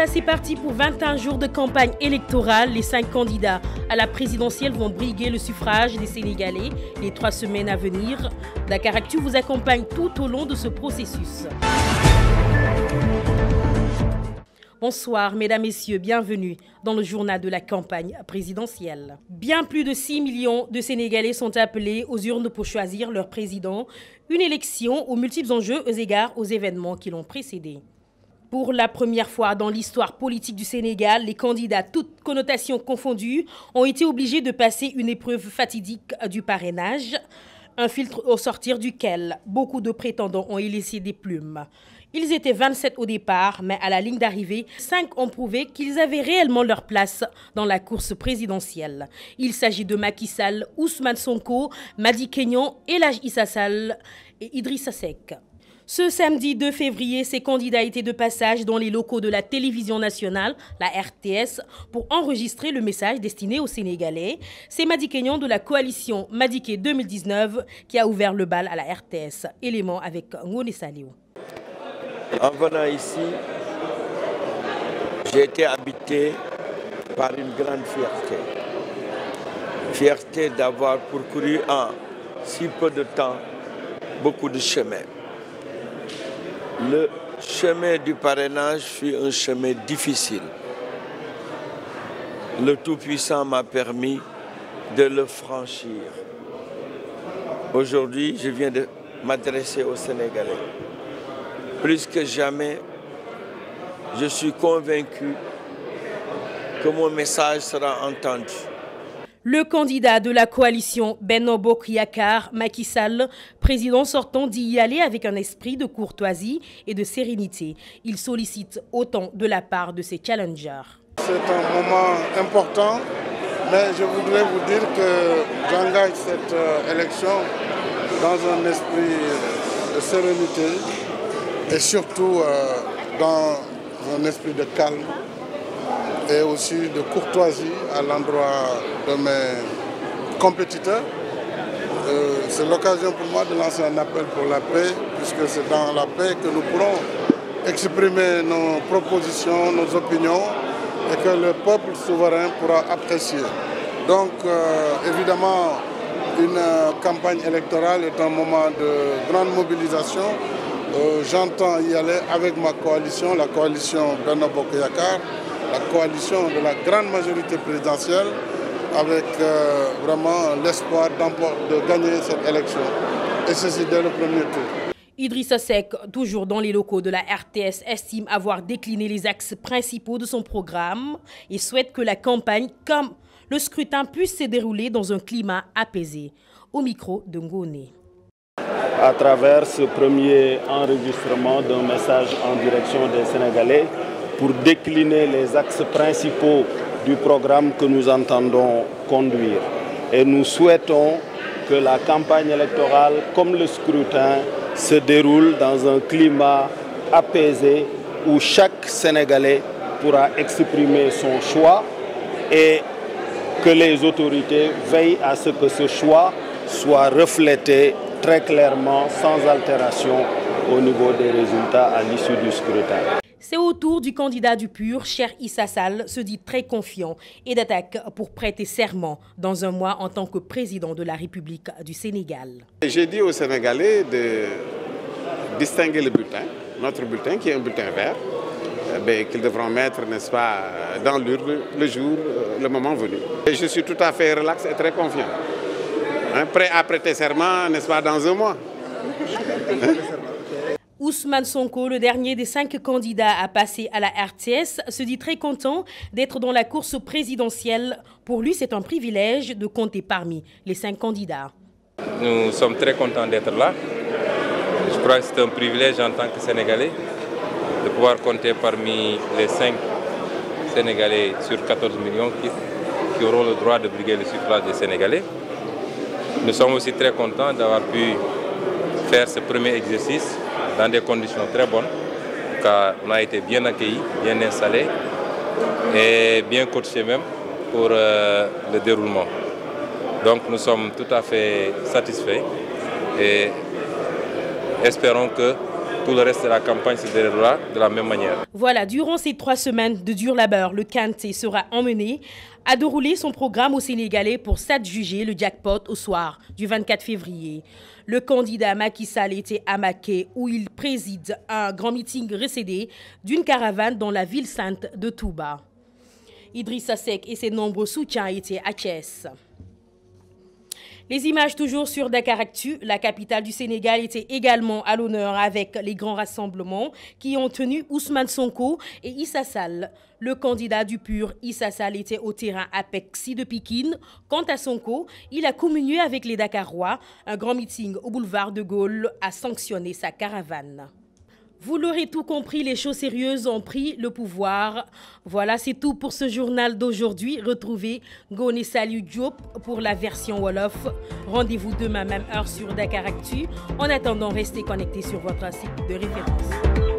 Voilà, c'est parti pour 21 jours de campagne électorale. Les 5 candidats à la présidentielle vont briguer le suffrage des Sénégalais les 3 semaines à venir. Dakaractu vous accompagne tout au long de ce processus. Bonsoir, mesdames, messieurs, bienvenue dans le journal de la campagne présidentielle. Bien plus de 6 millions de Sénégalais sont appelés aux urnes pour choisir leur président. Une élection aux multiples enjeux eu égard aux événements qui l'ont précédée. Pour la première fois dans l'histoire politique du Sénégal, les candidats, toutes connotations confondues, ont été obligés de passer une épreuve fatidique du parrainage. Un filtre au sortir duquel beaucoup de prétendants ont laissé des plumes. Ils étaient 27 au départ, mais à la ligne d'arrivée, 5 ont prouvé qu'ils avaient réellement leur place dans la course présidentielle. Il s'agit de Macky Sall, Ousmane Sonko, Madické Niang, El Hadji Issa Sall et Idrissa Seck. Ce samedi 2 février, ces candidats étaient de passage dans les locaux de la télévision nationale, la RTS, pour enregistrer le message destiné aux Sénégalais. C'est Madické Niang de la coalition Madické 2019 qui a ouvert le bal à la RTS. Élément avec Ngoné Saliou. En venant ici, j'ai été habité par une grande fierté. Fierté d'avoir parcouru en si peu de temps beaucoup de chemins. Le chemin du parrainage fut un chemin difficile. Le Tout-Puissant m'a permis de le franchir. Aujourd'hui, je viens de m'adresser aux Sénégalais. Plus que jamais, je suis convaincu que mon message sera entendu. Le candidat de la coalition Benno Bokk Yakaar, Macky Sall, président sortant, dit y aller avec un esprit de courtoisie et de sérénité. Il sollicite autant de la part de ses challengers. C'est un moment important, mais je voudrais vous dire que j'engage cette élection dans un esprit de sérénité et surtout dans un esprit de calme et aussi de courtoisie à l'endroit de mes compétiteurs. C'est l'occasion pour moi de lancer un appel pour la paix, puisque c'est dans la paix que nous pourrons exprimer nos propositions, nos opinions, et que le peuple souverain pourra apprécier. Donc, évidemment, une campagne électorale est un moment de grande mobilisation. J'entends y aller avec ma coalition, la coalition Benno Bokk Yakaar, la coalition de la grande majorité présidentielle, avec vraiment l'espoir de gagner cette élection. Et ceci dès le premier tour. Idrissa Seck, toujours dans les locaux de la RTS, estime avoir décliné les axes principaux de son programme et souhaite que la campagne, comme le scrutin, puisse se dérouler dans un climat apaisé. Au micro de Ngoné. À travers ce premier enregistrement d'un message en direction des Sénégalais pour décliner les axes principaux du programme que nous entendons conduire. Et nous souhaitons que la campagne électorale, comme le scrutin, se déroule dans un climat apaisé où chaque Sénégalais pourra exprimer son choix et que les autorités veillent à ce que ce choix soit reflété très clairement, sans altération, au niveau des résultats à l'issue du scrutin. C'est au tour du candidat du PUR, Cheikh Issa Sall, se dit très confiant et d'attaque pour prêter serment dans un mois en tant que président de la République du Sénégal. J'ai dit aux Sénégalais de distinguer le bulletin, notre bulletin qui est un bulletin vert, qu'ils devront mettre, n'est-ce pas, dans l'urne le jour, le moment venu. Et je suis tout à fait relax et très confiant. Prêt à prêter serment, n'est-ce pas, dans un mois. Ousmane Sonko, le dernier des 5 candidats à passer à la RTS, se dit très content d'être dans la course présidentielle. Pour lui, c'est un privilège de compter parmi les 5 candidats. Nous sommes très contents d'être là. Je crois que c'est un privilège en tant que Sénégalais de pouvoir compter parmi les 5 Sénégalais sur 14 millions qui auront le droit de briguer le suffrage des Sénégalais. Nous sommes aussi très contents d'avoir pu faire ce premier exercice dans des conditions très bonnes, car on a été bien accueillis, bien installés et bien coachés même pour le déroulement. Donc nous sommes tout à fait satisfaits et espérons que tout le reste de la campagne se déroulera de la même manière. Voilà, durant ces 3 semaines de dur labeur, le Kanté sera emmené à dérouler son programme au Sénégalais pour s'adjuger le jackpot au soir du 24 février. Le candidat Macky Sall était à Maké où il préside un grand meeting précédé d'une caravane dans la ville sainte de Touba. Idrissa Seck et ses nombreux soutiens étaient à Thiès. Les images toujours sur Dakaractu, la capitale du Sénégal était également à l'honneur avec les grands rassemblements qui ont tenu Ousmane Sonko et Issa Sall. Le candidat du PUR, Issa Sall, était au terrain Apexi de Pikine. Quant à Sonko, il a communié avec les Dakarois. Un grand meeting au boulevard de Gaulle a sanctionné sa caravane. Vous l'aurez tout compris, les choses sérieuses ont pris le pouvoir. Voilà, c'est tout pour ce journal d'aujourd'hui. Retrouvez Ngoné Saliou Diop pour la version Wolof. Rendez-vous demain même heure sur Dakaractu. En attendant, restez connectés sur votre site de référence.